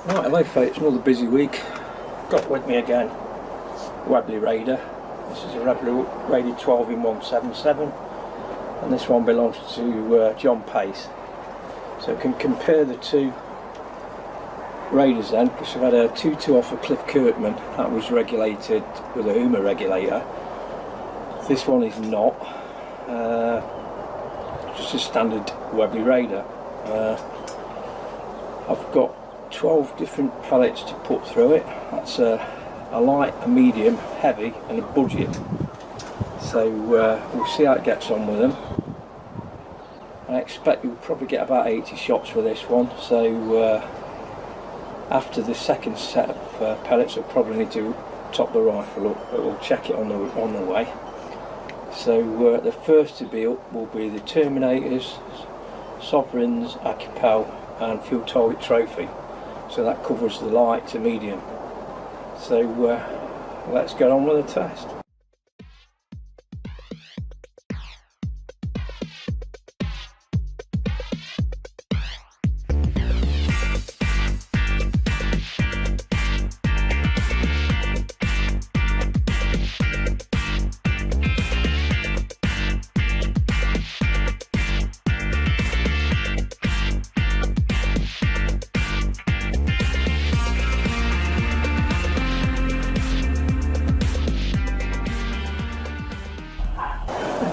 Right, hello folks, another busy week. Got with me again Webley Raider. This is a Webley Raider 12-in-177 and this one belongs to John Pace. So we can compare the two Raiders then, because I've had a 2.2 off of Cliff Kirkman that was regulated with a Huma regulator. This one is not, just a standard Webley Raider. I've got 12 different pellets to put through it. That's a light, a medium, heavy and a budget. So we'll see how it gets on with them. I expect you'll probably get about 80 shots for this one. So after the second set of pellets I'll probably need to top the rifle up, but we'll check it on the way. So the first to be up will be the Terminators, Sovereigns, Acapel and Field Target Trophy. So that covers the light to medium. So let's get on with the test.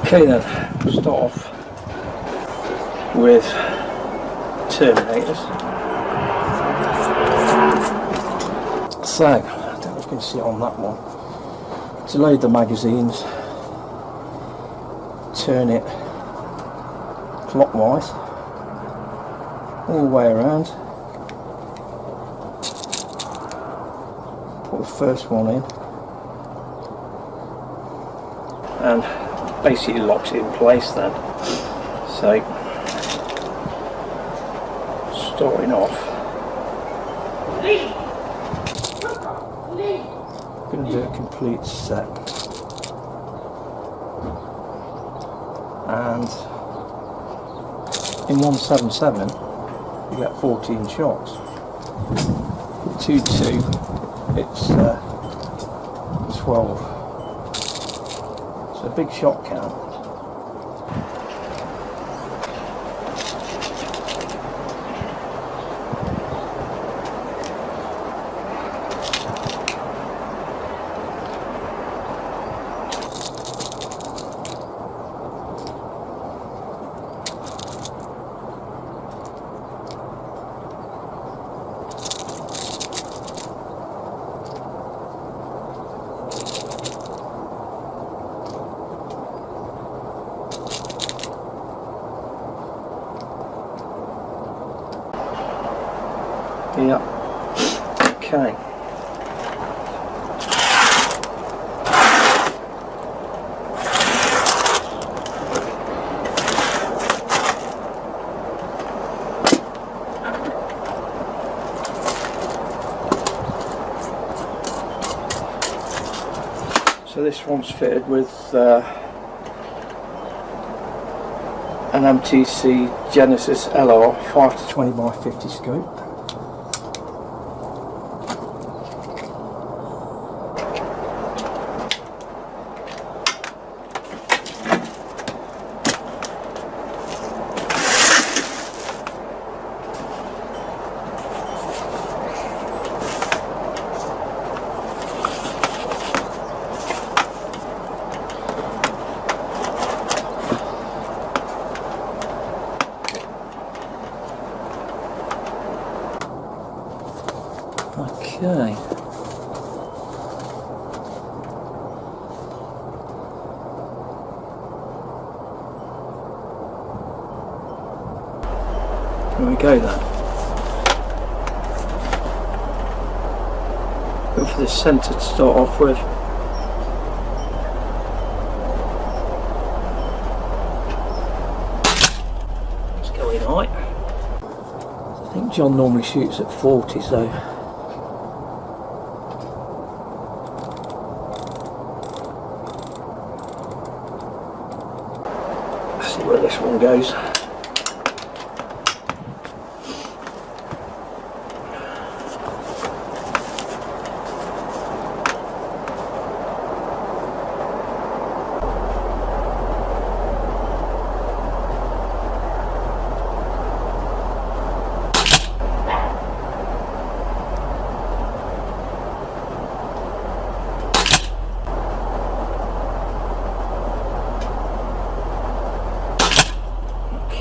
Okay then, we'll start off with Terminators. So, I don't know if you can see it on that one. To load the magazines, turn it clockwise all the way around. Put the first one in and basically locks it in place then. So starting off, I'm going to do a complete set, and in 177 you get 14 shots. 2.2 it's 12. A big shot count. Yeah, okay. So this one's fitted with an MTC Genesis LR 5-20x50 scope. Okay. Here we go then. Go for the centre to start off with. Let's go in high. I think John normally shoots at 40, so see where this one goes.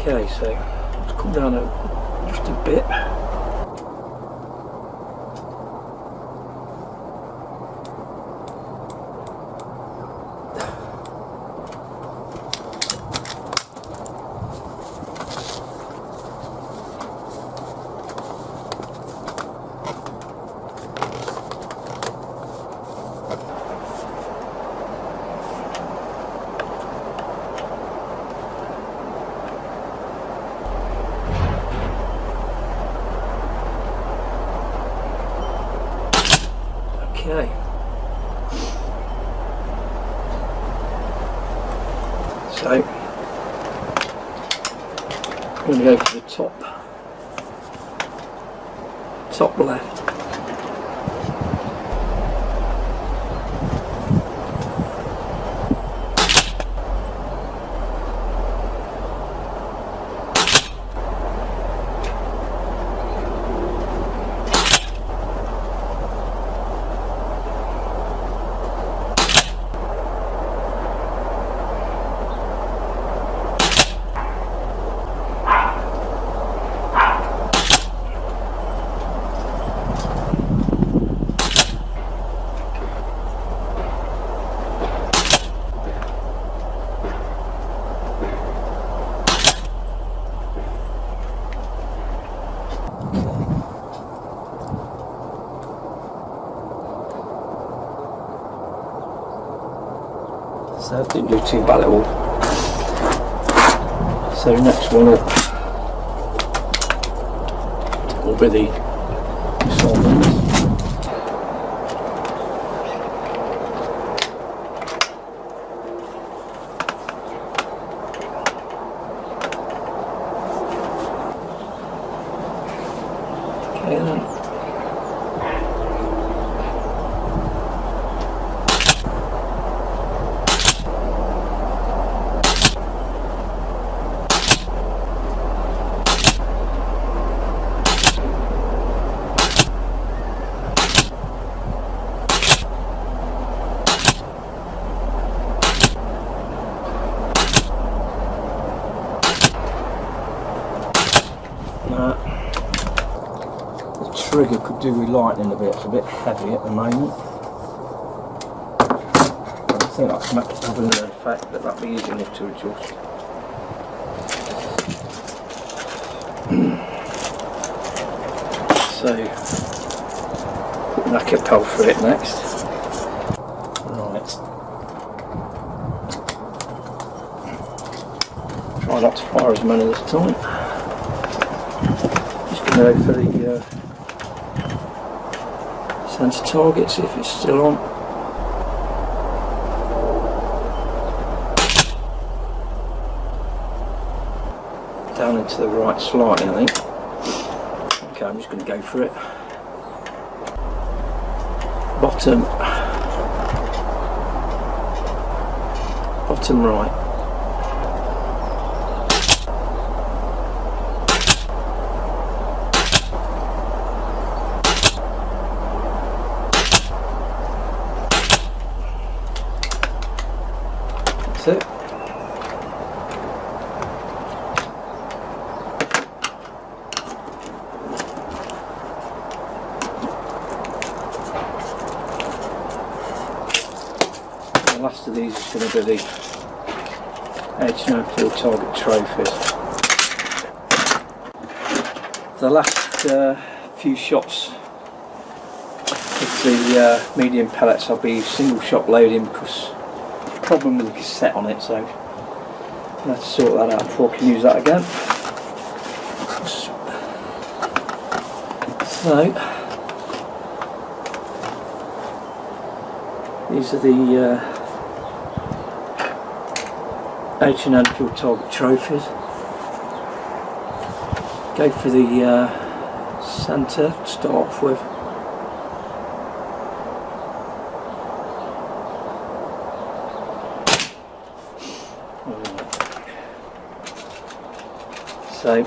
Okay, so let's come down just a bit. Okay. So I'm going to go for the top left. So I didn't do too bad at all. So next one up will be the solvent. Okay then. The trigger could do with lightening a bit. It's a bit heavy at the moment. I think that's having an effect, but that'll be easy enough to adjust. So, put an acapel for it next. Right. Try not to fire as many this time. Just going to go for the centre target, see if it's still on. Down into the right slightly, I think. Okay, I'm just going to go for it. Bottom right. That's it. The last of these is going to be the H&M Field Target Trophies. The last few shots with the medium pellets I'll be single shot loading because problem with the cassette on it, so I'm going to have to sort that out before I can use that again. So these are the H&M Field Target Trophies. Go for the centre to start off with. So,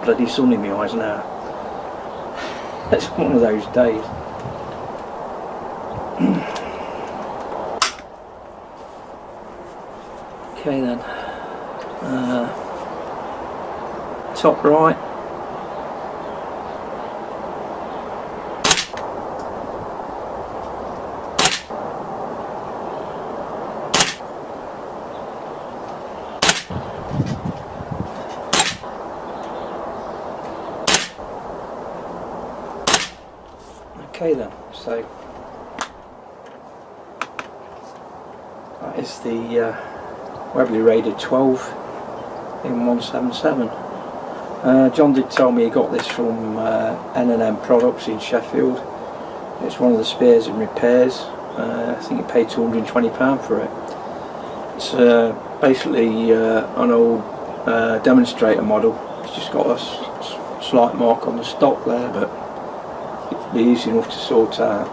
bloody sun in my eyes now. It's one of those days. Okay then. top right. Okay then, so that is the Webley Raider 12 in 177. John did tell me he got this from N&M Products in Sheffield. It's one of the spares and repairs. I think he paid £220 for it. It's basically an old demonstrator model. It's just got a slight mark on the stock there, but it'll be easy enough to sort out.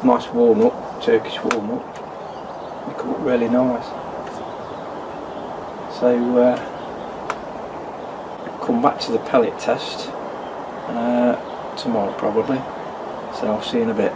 Nice walnut, Turkish walnut. They come up really nice. So come back to the pellet test tomorrow probably. So I'll see you in a bit.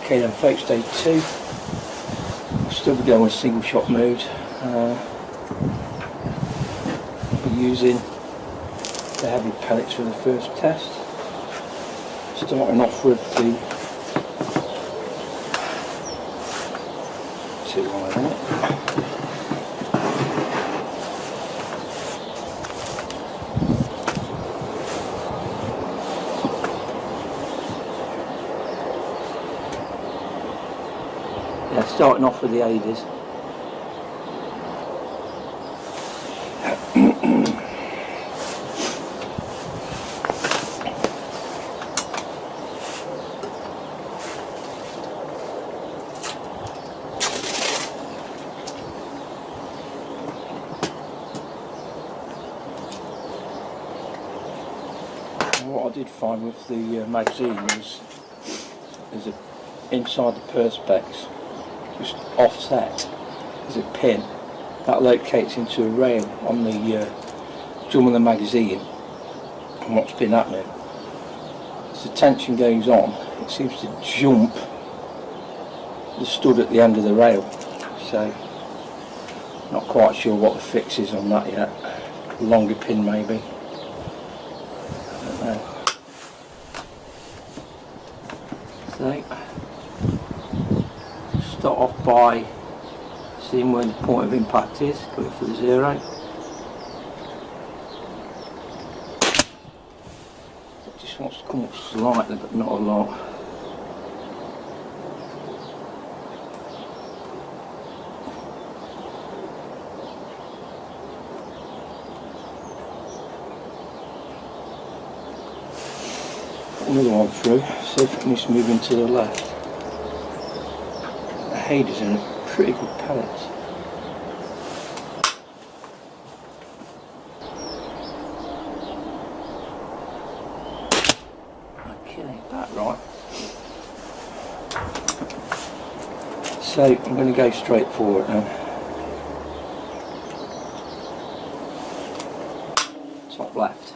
Okay then folks, day 2. I'll still be going with single shot mode. I'll be using the heavy pellets for the first test. Starting off with the 2 iron. Yeah, starting off with the 80s. What I did find with the magazine was there's inside the perspex, just offset, there's a pin that locates into a rail on the drum of the magazine. And what's been happening, as the tension goes on, it seems to jump the stud at the end of the rail. So not quite sure what the fix is on that yet. A longer pin maybe. So start off by seeing where the point of impact is, going for the 0. It just wants to come up slightly but not a lot. Another one through, see if it needs to move into the left. The header's in pretty good pellets. Okay, that right. So I'm going to go straight for it now. Top left.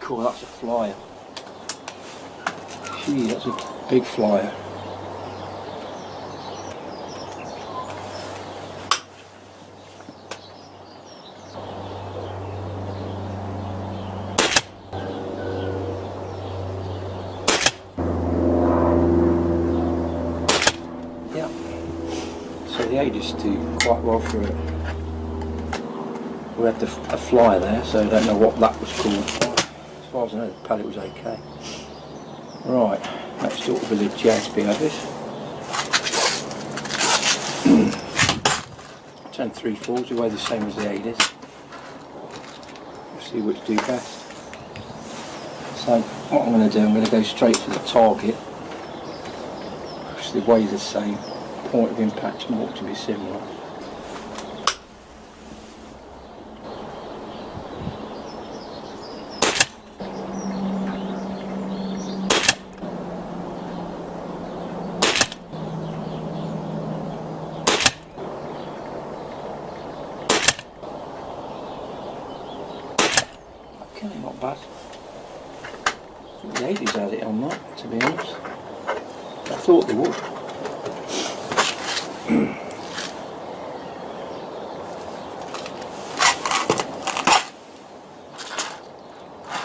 Cool, that's a flyer. Gee, that's a big flyer. Yeah. So the 80s do quite well for it. We had a flyer there, so I don't know what that was called. As far as I know, the pellet was okay. Right, next up with the JSP heavies. 10 3/4, the way the same as the 80s. We'll see which do best. So what I'm going to do, I'm going to go straight for the target, which the weigh the same, point of impact more to be similar. Okay, not bad. I think the 80s had it on that, to be honest. I thought they would.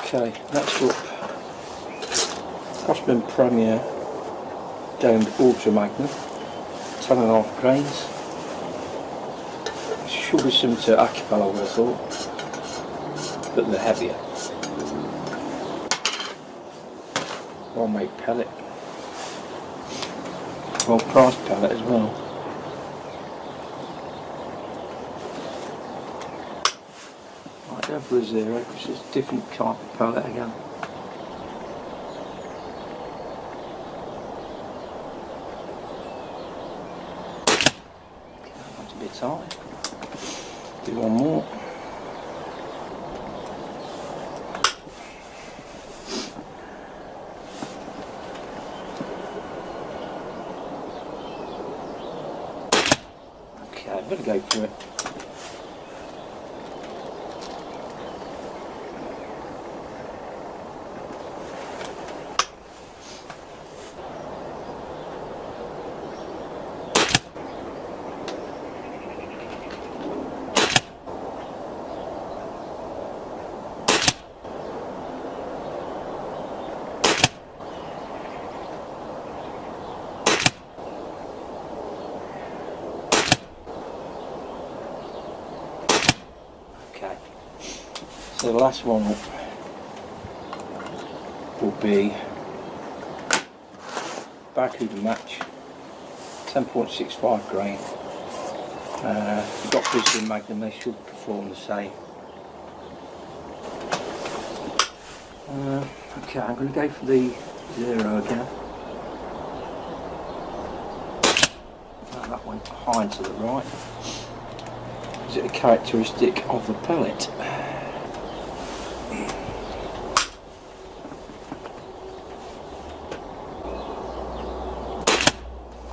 Okay, next up, Crossman Premier Domed Ultra Magnum, 10.5 grains. Should be similar to Acapella, I would have thought, but they're heavier. Well-made pellet, well-priced pellet as well. Right, go for a 0, which is a different type of pellet again. Okay, that's a bit tight. Do one more. Okay, I'm going to go for it. Okay, so the last one up will be Barracuda Match, 10.65 grain. You've got Grizzly Magnum, they should perform the same. Okay, I'm going to go for the 0 again. Oh, that went high to the right. Is it a characteristic of the pellet?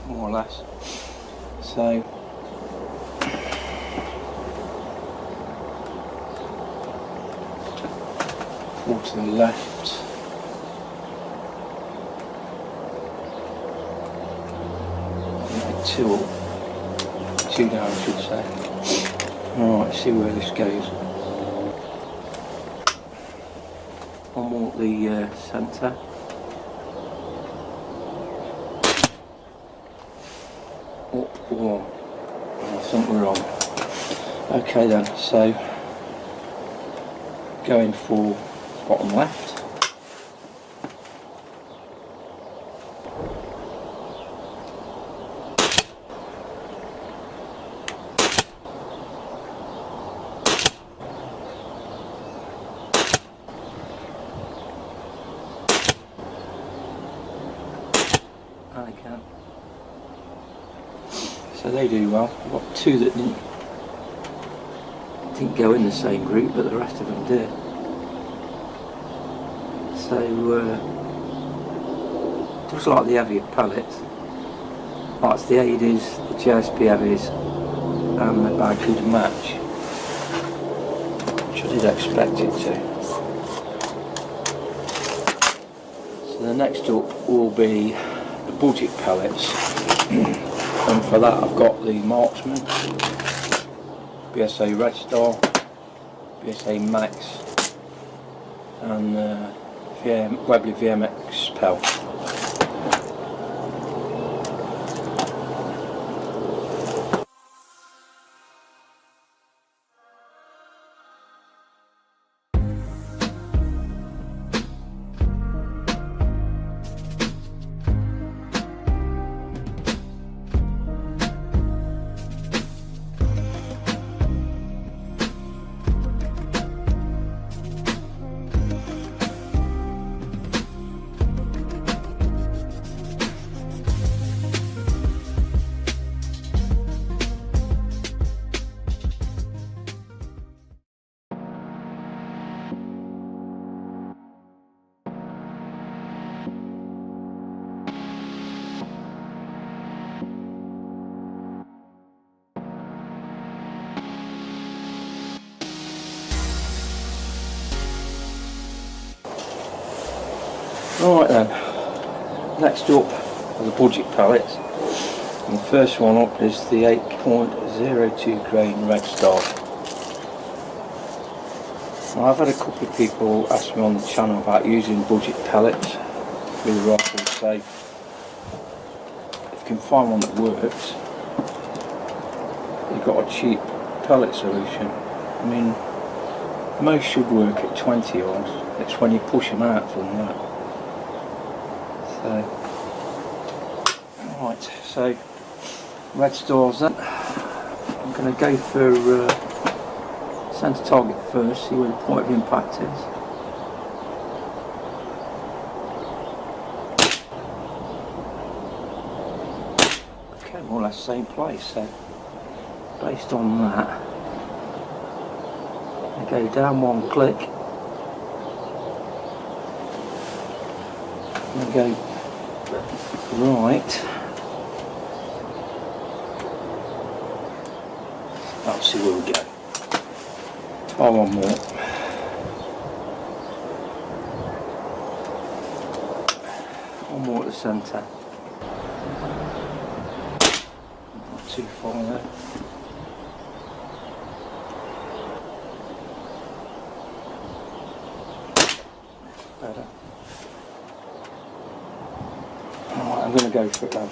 More or less. So more to the left. Two down, I should say. Alright, see where this goes. One more at the centre. One. I think we're on. Okay then, so going for bottom left. Again. So they do well. I've got two that didn't go in the same group, but the rest of them did. So just like the heavier pellets, that's the 80s, the JSP heavies, and the Barracuda Match, which I did expect it to. So the next up will be the budget pellets, and for that I've got the Marksman, BSA Red Star, BSA Max, and Webley VMX Pel. Right then, next up are the budget pellets, and the first one up is the 8.02 grain Red Star. Now, I've had a couple of people ask me on the channel about using budget pellets with the rifle, so if you can find one that works, you've got a cheap pellet solution. I mean, most should work at 20 yards, it's when you push them out from that. Right, so Red Stars then. I'm going to go for centre target first, see where the point of impact is. Okay, more or less same place, so based on that, I go down one click, and I go right. Let's see where we go. Try one more. One more at the centre. Not too far there. Better. Alright, I'm going to go for it then.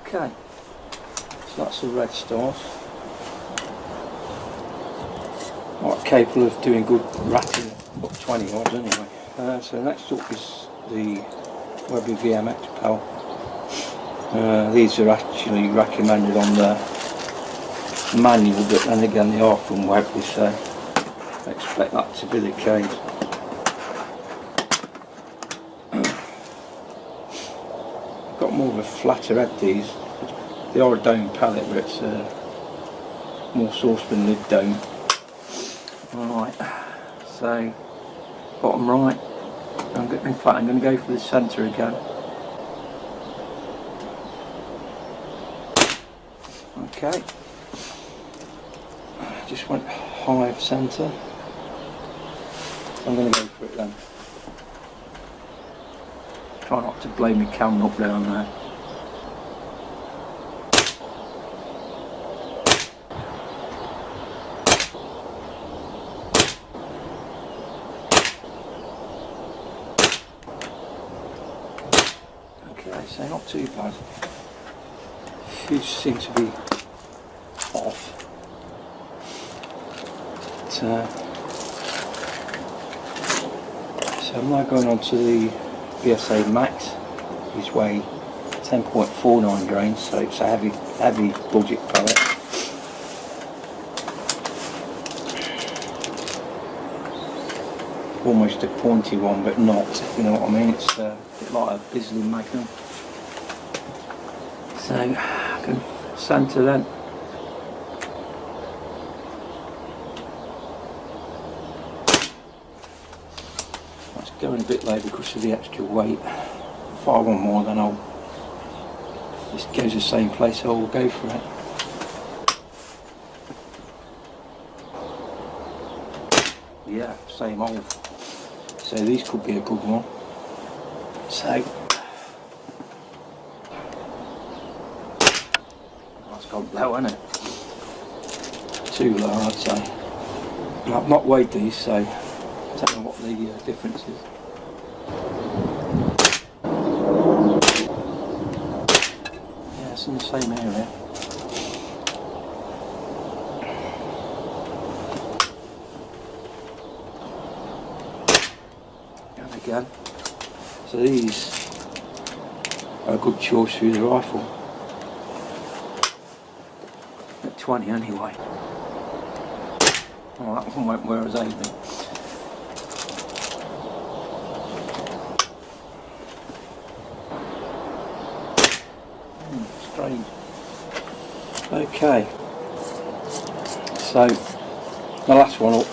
Okay, so that's the Red Stars. Not capable of doing good ratting up 20 yards anyway. So next up is the Webley VMX Pel. These are actually recommended on the manual, but then again they are from Webley, so I expect that to be the case. Got more of a flatter head these. They are a dome pellet, but it's more saucepan lid dome. Alright, so bottom right, in fact I'm going to go for the centre again. Okay, just went high of centre, I'm going to go for it then. Try not to blow my camera up down there. Okay, so not too bad. Few seem to be off. But, so I'm now going on to the BSA Max. These weigh 10.49 grains, so it's a heavy budget pellet. Almost a pointy one, but not, if you know what I mean. It's a bit like a Bisley Magnum. So, I can centre then. It's going a bit low because of the extra weight. If I want more, then this goes the same place, so I'll go for it. Yeah, same old. So these could be a good one. So that's gone low, hasn't it? Too low, I'd say. And I've not weighed these, so I don't know what the difference is. Yeah, it's in the same area. And again, so these are a good choice through the rifle. At 20 anyway. Oh, that one went where I was aiming. Strange. Okay. So, the last one up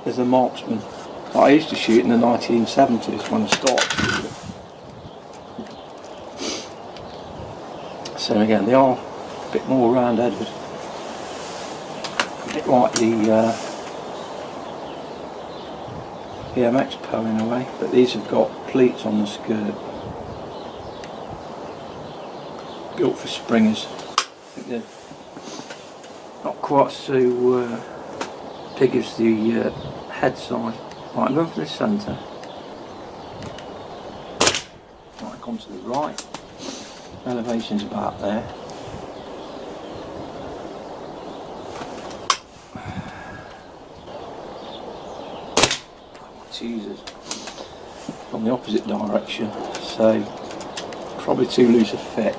is the Marksman. I used to shoot in the 1970s when I started shooting. So again, they are a bit more round-headed. A bit like the BMX Poe in a way, but these have got pleats on the skirt. Built for springers. I think they're not quite so big as the head size. Right, I'm going for the centre. Right, come to the right. Elevation's about there. Jesus. From the opposite direction, so probably too loose a fit.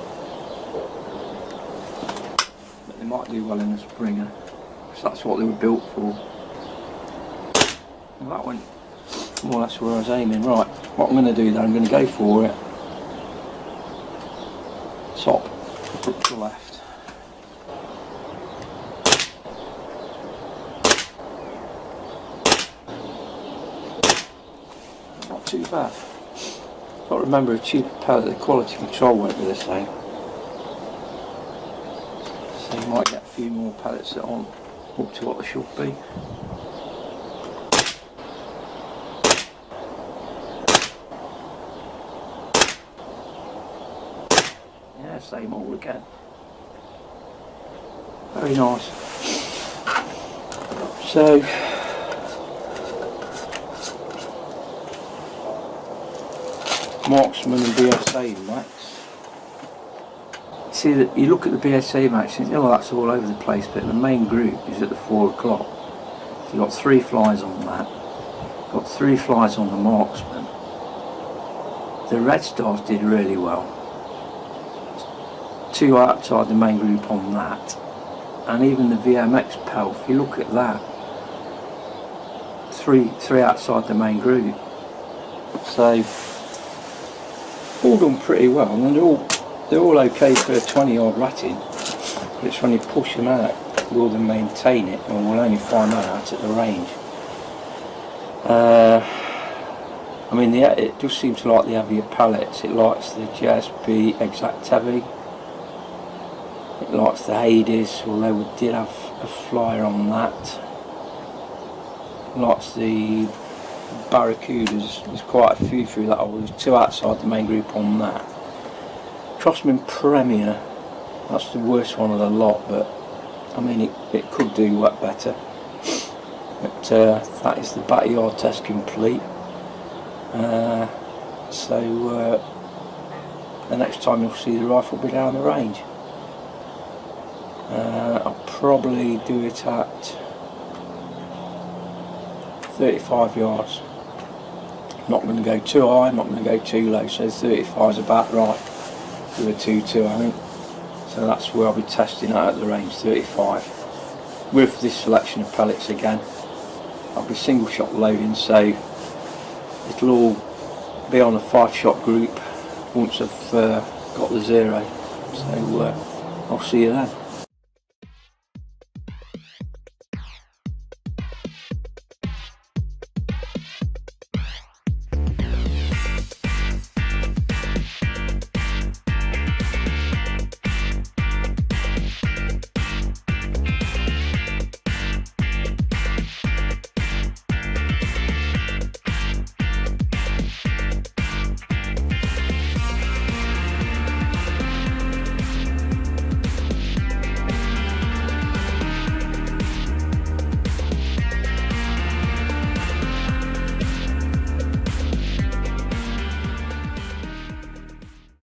But they might do well in a Springer, because that's what they were built for. Well, that went more or less where I was aiming. Right, what I'm going to do then, I'm going to go for it. Top, up to the left. Not too bad. Got to remember a cheaper pellet, the quality control won't be the same. So you might get a few more pellets that aren't up to what they should be. Yeah, same all again. Very nice. So Marksman and BSA Max. See that you look at the BSA Max and you think, oh, that's all over the place, but the main group is at the 4 o'clock. So you've got 3 flies on that. You've got 3 flies on the Marksman. The Red Stars did really well. 2 outside the main group on that. And even the VMX Pel, if you look at that, 3 outside the main group. So all done pretty well, and they're all okay for a 20-yard ratting. But it's when you push them out, will they maintain it, and we'll only find that out at the range. I mean, it does seem to like the heavier pellets. It likes the JSB Exact Heavy. It likes the Hades, although we did have a flyer on that. It likes the Barracudas. There's quite a few through that hole. There's 2 outside the main group on that. Crossman Premier, that's the worst one of the lot, but I mean it could do work better. But that is the backyard test complete. So the next time you'll see the rifle be down the range. I'll probably do it at 35 yards. Not going to go too high, not going to go too low, so 35 is about right with a 2.2 I think. So that's where I'll be testing out at the range, 35. With this selection of pellets again. I'll be single shot loading, so it'll all be on a 5-shot group once I've got the 0. So I'll see you then.